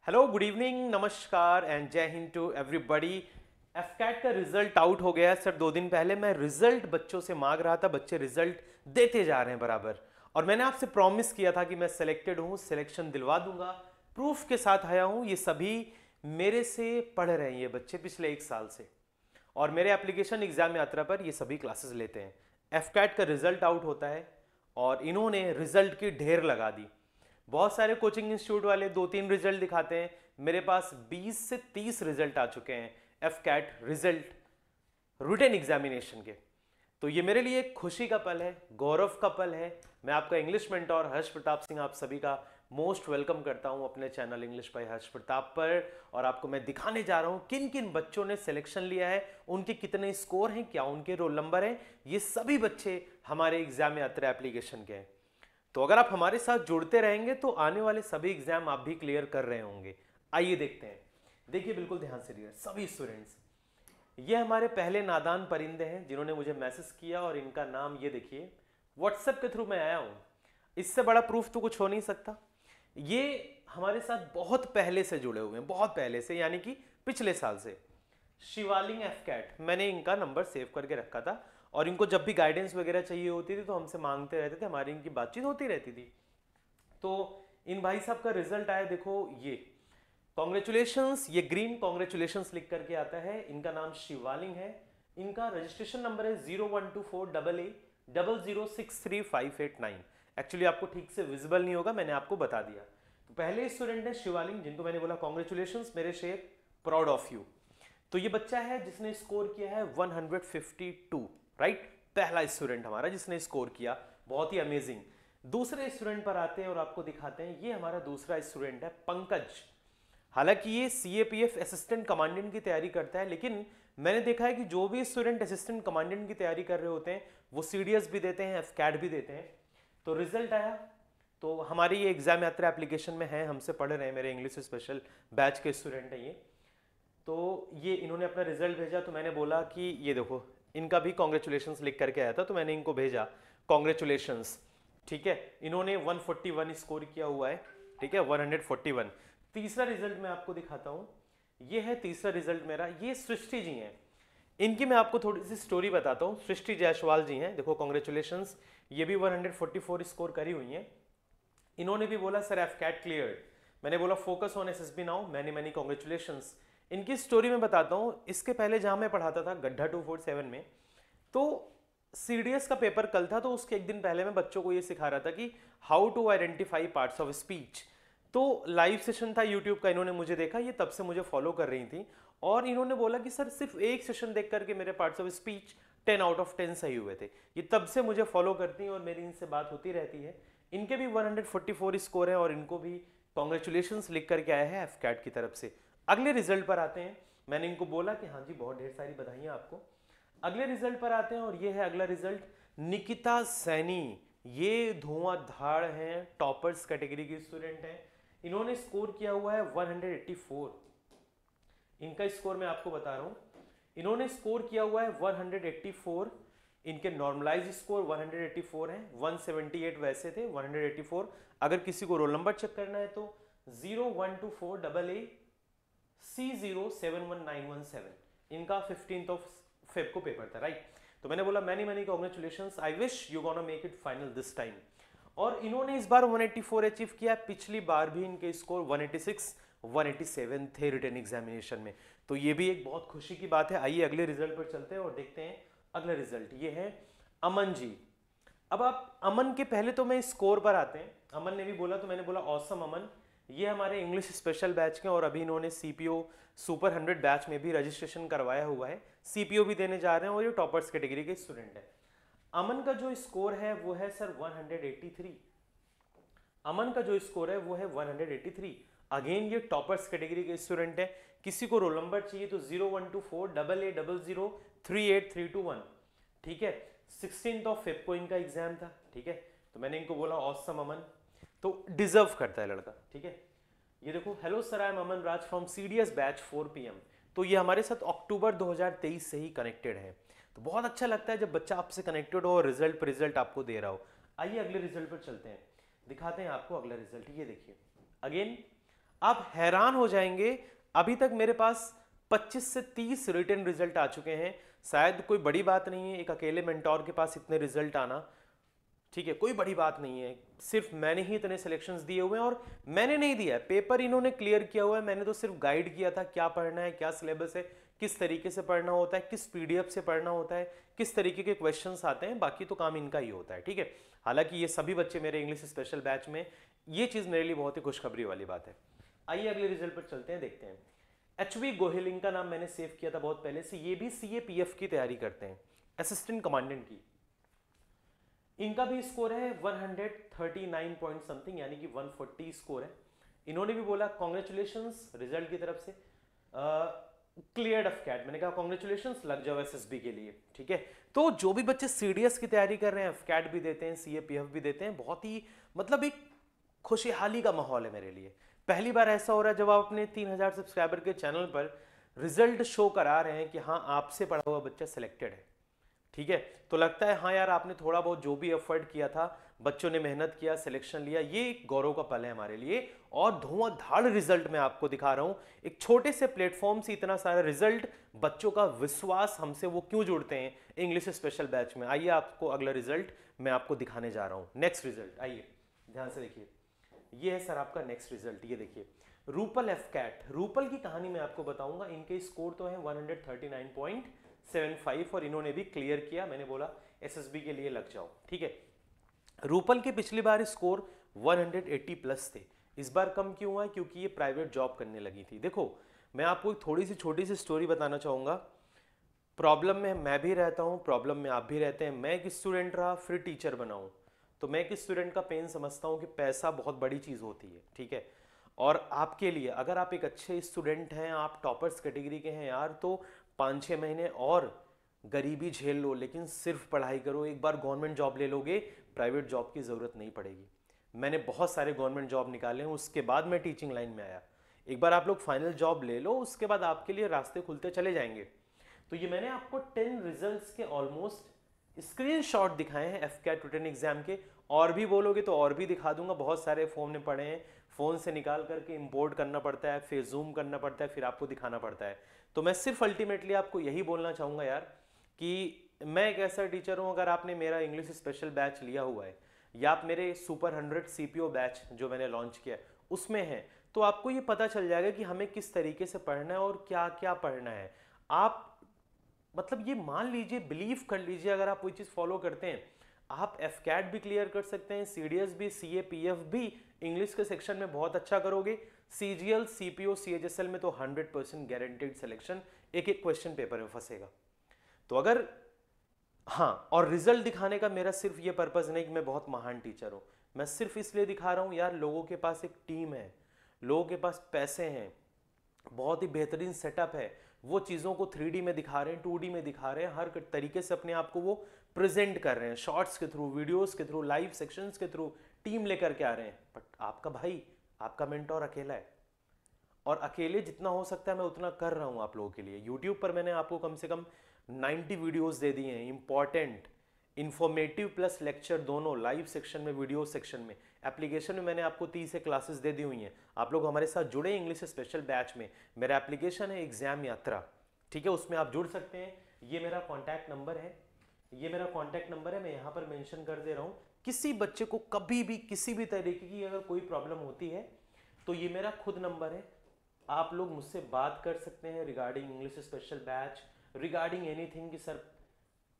Hello, good evening, नमस्कार and जय हिंद टू एवरीबॉडी। एफकैट का रिजल्ट आउट हो गया सर। 2 दिन पहले मैं रिजल्ट बच्चों से मांग रहा था, बच्चे रिजल्ट देते जा रहे हैं बराबर। और मैंने आपसे प्रॉमिस किया था कि मैं सिलेक्टेड हूँ, सिलेक्शन दिलवा दूंगा। प्रूफ के साथ आया हूँ। ये सभी मेरे से पढ़ रहे हैं, ये बच्चे पिछले 1 साल से, और मेरे एप्लीकेशन एग्जाम यात्रा पर ये सभी क्लासेस लेते हैं। एफकैट का रिजल्ट आउट होता है और इन्होंने रिजल्ट की ढेर लगा दी। बहुत सारे कोचिंग इंस्टीट्यूट वाले 2-3 रिजल्ट दिखाते हैं, मेरे पास 20 से 30 रिजल्ट आ चुके हैं एफकैट रिजल्ट रिटन एग्जामिनेशन के। तो ये मेरे लिए एक खुशी का पल है, गौरव का पल है। मैं आपका इंग्लिश मेंटोर हर्ष प्रताप सिंह आप सभी का मोस्ट वेलकम करता हूं अपने चैनल इंग्लिश बाय हर्ष प्रताप पर। और आपको मैं दिखाने जा रहा हूं किन किन बच्चों ने सिलेक्शन लिया है, उनके कितने स्कोर हैं, क्या उनके रोल नंबर हैं। ये सभी बच्चे हमारे एग्जाम यात्रा एप्लीकेशन के हैं। तो अगर आप हमारे साथ जुड़ते रहेंगे तो आने वाले सभी एग्जाम आप भी क्लियर कर रहे होंगे। आइए देखते हैं। देखिए, बिल्कुल ध्यान से देखिए सभी स्टूडेंट्स। ये हमारे पहले नादान परिंदे हैं जिन्होंने मुझे मैसेज किया, और इनका नाम ये देखिए, व्हाट्सएप के थ्रू मैं आया हूं। इससे बड़ा प्रूफ तो कुछ हो नहीं सकता। ये हमारे साथ बहुत पहले से जुड़े हुए हैं, बहुत पहले से, यानी कि पिछले साल से। शिवालिंग एफ कैट, मैंने इनका नंबर सेव करके रखा था, और इनको जब भी गाइडेंस वगैरह चाहिए होती थी तो हमसे मांगते रहते थे, हमारी इनकी बातचीत होती रहती थी। तो इन भाई साहब का रिजल्ट आया, देखो ये कॉन्ग्रेचुलेशंस, ये ग्रीन कॉन्ग्रेचुलेशंस लिख करके आता है। इनका नाम शिवालिंग है। इनका रजिस्ट्रेशन नंबर है 0124AA00635889। एक्चुअली आपको ठीक से विजिबल नहीं होगा, मैंने आपको बता दिया। तो पहले स्टूडेंट है शिवालिंग, जिनको मैंने बोला कॉन्ग्रेचुलेशंस मेरे शेख, प्राउड ऑफ यू। तो ये बच्चा है जिसने स्कोर किया है 152, राइट। पहला स्टूडेंट हमारा जिसने स्कोर किया, बहुत ही अमेजिंग। दूसरे स्टूडेंट पर आते हैं और आपको दिखाते हैं, ये हमारा दूसरा स्टूडेंट है पंकज। हालांकि ये सीएपीएफ असिस्टेंट कमांडेंट की तैयारी करता है, लेकिन मैंने देखा है कि जो भी स्टूडेंट असिस्टेंट कमांडेंट की तैयारी कर रहे होते हैं वो सीडीएस भी देते हैं, एफकैट भी देते हैं। तो रिजल्ट आया, तो हमारी ये एग्जाम यात्रा एप्लीकेशन में है, हमसे पढ़ रहे हैं, मेरे इंग्लिश स्पेशल बैच के स्टूडेंट हैं ये। तो ये इन्होंने अपना रिजल्ट भेजा, तो मैंने बोला कि ये देखो, इनका भी कॉन्ग्रेचुलेशंस लिख करके आया था, तो मैंने इनको भेजा कॉन्ग्रेचुलेशंस। ठीक है, इन्होंने 141 स्कोर किया हुआ है, ठीक है, 141। तीसरा रिजल्ट मैं आपको दिखाता हूँ, ये है तीसरा रिजल्ट मेरा। ये सृष्टि जी हैं, इनकी मैं आपको थोड़ी सी स्टोरी बताता हूँ। सृष्टि जायसवाल जी हैं, देखो कॉन्ग्रेचुलेशंस, ये भी 144 स्कोर करी हुई हैं। इन्होंने भी बोला सर एफ कैट क्लियर। मैंने बोला focus on SSB now, many many congratulations. इनकी स्टोरी में बताता हूँ। इसके पहले जहाँ मैं पढ़ाता था गड्ढा 247 में, तो सीडीएस का पेपर कल था, तो उसके एक दिन पहले मैं बच्चों को ये सिखा रहा था कि how to identify parts of speech. तो लाइव सेशन था यूट्यूब का, इन्होंने मुझे देखा, ये तब से मुझे फॉलो कर रही थी, और इन्होंने बोला कि सर सिर्फ एक सेशन देख करके मेरे parts of speech 10 out of 10 सही हुए थे। ये तब से मुझे फॉलो करती हैं और मेरी इनसे बात होती रहती है। इनके भी 144 स्कोर है, और इनको भी कॉन्ग्रेचुलेशंस लिख करके आया है एफकैट की तरफ से। अगले रिजल्ट पर आते हैं। मैंने इनको बोला कि हाँ जी, बहुत ढेर सारी बधाइयाँ आपको। अगले रिजल्ट पर आते हैं, और ये है अगला रिजल्ट, निकिता सैनी। ये धुआंधार हैं, टॉपर्स कैटेगरी की स्टूडेंट हैं। इन्होंने स्कोर किया हुआ है 184। इनका स्कोर मैं आपको बता रहा हूं, इन्होंने स्कोर किया हुआ है 184। इनके नॉर्मलाइज स्कोर 184 है, 178 वैसे थे, 184। अगर किसी को रोल नंबर चेक करना है तो 0124AA C071917। इनका 15th ऑफ फेब को पेपर था, राइट। तो मैंने बोला many many congratulations, I wish you gonna make it final this time. और इन्होंने इस बार 184 अचीव किया। पिछली बार भी इनके स्कोर 186 187 थे रिटन एग्जामिनेशन में। तो ये भी एक बहुत खुशी की बात है। आइए अगले रिजल्ट पर चलते हैं और देखते हैं अगला रिजल्ट। ये है अमन जी। अब आप अमन के पहले तो मैं स्कोर पर आते हैं। अमन ने भी बोला, तो मैंने बोला ऑसम अमन। ये हमारे इंग्लिश स्पेशल बैच के, और अभी इन्होंने सीपीओ सुपर 100 बैच में भी रजिस्ट्रेशन करवाया हुआ है, सीपीओ भी देने जा रहे हैं, और ये टॉपर्स कैटेगरी के स्टूडेंट है। अमन का जो स्कोर है वो है सर 183। अमन का जो स्कोर है वो है 183। अगेन ये टॉपर्स कैटेगरी के स्टूडेंट है। किसी को रोल नंबर चाहिए तो 0124AA00038321। ठीक है, 16th ऑफ फेब को इनका एग्जाम था। ठीक है, तो मैंने इनको बोला ऑसम अमन, तो डिजर्व करता है लड़का। ठीक है, ये देखो, hello sir, I am Aman Raj from CDS batch 4 PM। तो ये हमारे साथ अक्टूबर 2023 से ही कनेक्टेड है। तो बहुत अच्छा लगता है जब बच्चा आपसे कनेक्टेड हो और रिजल्ट पर रिजल्ट आपको दे रहा हो। आइए अगले रिजल्ट पर चलते हैं, दिखाते हैं आपको अगला रिजल्ट। ये देखिए, अगेन आप हैरान हो जाएंगे, अभी तक मेरे पास 25 से 30 रिटन रिजल्ट आ चुके हैं। शायद कोई बड़ी बात नहीं है एक अकेले मेंटोर के पास इतने रिजल्ट आना, ठीक है, कोई बड़ी बात नहीं है। सिर्फ मैंने ही इतने सिलेक्शंस दिए हुए हैं, और मैंने नहीं दिया है, पेपर इन्होंने क्लियर किया हुआ है। मैंने तो सिर्फ गाइड किया था क्या पढ़ना है, क्या सिलेबस है, किस तरीके से पढ़ना होता है, किस पीडीएफ से पढ़ना होता है, किस तरीके के क्वेश्चंस आते हैं, बाकी तो काम इनका ही होता है, ठीक है। हालांकि ये सभी बच्चे मेरे इंग्लिश स्पेशल बैच में, ये चीज़ मेरे लिए बहुत ही खुशखबरी वाली बात है। आइए अगले रिजल्ट पर चलते हैं, देखते हैं। एचवी गोहिल, इनका नाम मैंने सेव किया था बहुत पहले से, ये भी सीएपीएफ की तैयारी करते हैं, असिस्टेंट कमांडेंट की। इनका भी स्कोर है 139 पॉइंट समथिंग, यानी कि 140 स्कोर है। इन्होंने भी बोला कॉन्ग्रेचुलेशंस रिजल्ट की तरफ से, क्लियर्ड एफकैट। मैंने कहा कॉन्ग्रेचुलेशंस, लग जाओ एसएसबी के लिए, ठीक है। तो जो भी बच्चे सीडीएस की तैयारी कर रहे हैं, एफकैट भी देते हैं, सीएपीएफ भी देते हैं, बहुत ही मतलब एक खुशहाली का माहौल है मेरे लिए। पहली बार ऐसा हो रहा है जब आप अपने 3000 सब्सक्राइबर के चैनल पर रिजल्ट शो करा रहे हैं कि हाँ आपसे पढ़ा हुआ बच्चा सिलेक्टेड है, ठीक है। तो लगता है हाँ यार आपने थोड़ा बहुत जो भी एफर्ट किया था, बच्चों ने मेहनत किया, सिलेक्शन लिया, ये एक गौरव का पल है हमारे लिए। और धुआंधार रिजल्ट मैं आपको दिखा रहा हूं, एक छोटे से प्लेटफॉर्म से इतना सारा रिजल्ट, बच्चों का विश्वास हमसे वो क्यों जुड़ते हैं इंग्लिश स्पेशल बैच में। आइए आपको अगला रिजल्ट मैं आपको दिखाने जा रहा हूं, नेक्स्ट रिजल्ट। आइए ध्यान से देखिए, ये है सर आपका नेक्स्ट रिजल्ट। ये देखिए रूपल एफकैट, रूपल की कहानी मैं आपको बताऊंगा। इनके स्कोर तो है 139.75 और इन्होंने भी क्लियर किया। मैंने बोला एसएसबी के लिए लग जाओ, ठीक है। रूपल के पिछली बार स्कोर 180 प्लस थे, इस बार कम क्यों हुआ है? क्योंकि ये प्राइवेट जॉब करने लगी थी। देखो मैं आपको एक थोड़ी सी छोटी सी स्टोरी बताना चाहूँगा। प्रॉब्लम में मैं भी रहता हूँ, प्रॉब्लम में आप भी रहते हैं। मैं एक स्टूडेंट रहा, फिर टीचर बना हूँ, तो मैं एक स्टूडेंट का पेन समझता हूँ कि पैसा बहुत बड़ी चीज़ होती है, ठीक है। और आपके लिए अगर आप एक अच्छे स्टूडेंट हैं, आप टॉपर्स कैटेगरी के हैं यार, तो 5-6 महीने और गरीबी झेल लो, लेकिन सिर्फ पढ़ाई करो। एक बार गवर्नमेंट जॉब ले लोगे, प्राइवेट जॉब की ज़रूरत नहीं पड़ेगी। मैंने बहुत सारे गवर्नमेंट जॉब निकाले हैं, उसके बाद मैं टीचिंग लाइन में आया। एक बार आप लोग फाइनल जॉब ले लो, उसके बाद आपके लिए रास्ते खुलते चले जाएंगे। तो ये मैंने आपको 10 रिजल्ट्स के ऑलमोस्ट स्क्रीनशॉट दिखाए हैं एफकैट रिटन एग्जाम के। और भी बोलोगे तो और भी दिखा दूंगा, बहुत सारे फोन में पड़े हैं, फ़ोन से निकाल करके इंपोर्ट करना पड़ता है, फिर जूम करना पड़ता है, फिर आपको दिखाना पड़ता है। तो मैं सिर्फ अल्टीमेटली आपको यही बोलना चाहूँगा यार कि मैं एक ऐसा टीचर हूँ, अगर आपने मेरा इंग्लिश स्पेशल बैच लिया हुआ है या आप मेरे सुपर 100 सीपीओ बैच जो मैंने लॉन्च किया है उसमें है, तो आपको ये पता चल जाएगा कि हमें किस तरीके से पढ़ना है और क्या क्या पढ़ना है। आप मतलब ये मान लीजिए, बिलीव कर लीजिए, अगर आप कोई चीज़ फॉलो करते हैं, आप एफकैट भी क्लियर कर सकते हैं, सीडीएस भी, सीएपीएफ भी, इंग्लिश के सेक्शन में बहुत अच्छा करोगे। सीजीएल, सीपीओ, सीएचएसएल में तो 100% गारंटेड सिलेक्शन, एक एक क्वेश्चन पेपर में फंसेगा। तो अगर हाँ, और रिजल्ट दिखाने का मेरा सिर्फ ये पर्पज़ नहीं कि मैं बहुत महान टीचर हूँ, मैं सिर्फ इसलिए दिखा रहा हूँ यार, लोगों के पास एक टीम है, लोगों के पास पैसे हैं, बहुत ही बेहतरीन सेटअप है, वो चीज़ों को 3D में दिखा रहे हैं, 2D में दिखा रहे हैं, हर तरीके से अपने आप को वो प्रेजेंट कर रहे हैं, शॉर्ट्स के थ्रू, वीडियोस के थ्रू, लाइव सेक्शंस के थ्रू, टीम लेकर के आ रहे हैं। बट आपका भाई, आपका मेंटोर अकेला है, और अकेले जितना हो सकता है मैं उतना कर रहा हूँ आप लोगों के लिए। यूट्यूब पर मैंने आपको कम से कम 90 वीडियोस दे दिए हैं, इंपॉर्टेंट, इन्फॉर्मेटिव प्लस लेक्चर दोनों, लाइव सेक्शन में, वीडियो सेक्शन में। एप्लीकेशन में मैंने आपको 30 से क्लासेस दे दी हुई हैं। आप लोग हमारे साथ जुड़े इंग्लिश स्पेशल बैच में, मेरा एप्लीकेशन है एग्जाम यात्रा, ठीक है, उसमें आप जुड़ सकते हैं। ये मेरा कॉन्टैक्ट नंबर है, ये मेरा कॉन्टैक्ट नंबर है, मैं यहाँ पर मेंशन कर दे रहा हूँ। किसी बच्चे को कभी भी किसी भी तरीके की अगर कोई प्रॉब्लम होती है तो ये मेरा खुद नंबर है, आप लोग मुझसे बात कर सकते हैं regarding English special batch, regarding anything कि सर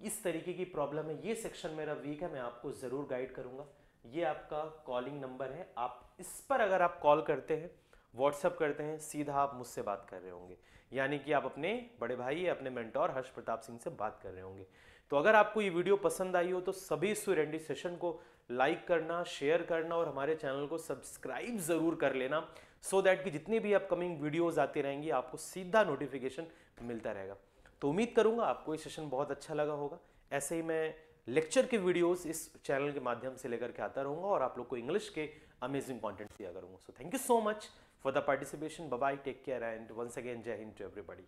इस तरीके की प्रॉब्लम है, ये सेक्शन मेरा वीक है, मैं आपको ज़रूर गाइड करूँगा। ये आपका कॉलिंग नंबर है, आप इस पर अगर आप कॉल करते हैं, व्हाट्सअप करते हैं, सीधा आप मुझसे बात कर रहे होंगे, यानी कि आप अपने बड़े भाई या अपने मेंटोर हर्ष प्रताप सिंह से बात कर रहे होंगे। तो अगर आपको ये वीडियो पसंद आई हो तो सभी स्टूडेंट इस सेशन को लाइक करना, शेयर करना और हमारे चैनल को सब्सक्राइब ज़रूर कर लेना, सो दैट कि जितनी भी अपकमिंग वीडियोज़ आती रहेंगी आपको सीधा नोटिफिकेशन मिलता रहेगा। तो उम्मीद करूंगा आपको ये सेशन बहुत अच्छा लगा होगा। ऐसे ही मैं लेक्चर के वीडियोस इस चैनल के माध्यम से लेकर के आता रहूंगा और आप लोग को इंग्लिश के अमेजिंग कंटेंट दिया करूंगा। So thank you so much for the participation, bye bye, take care and once again जय हिंद टू एवरीबॉडी।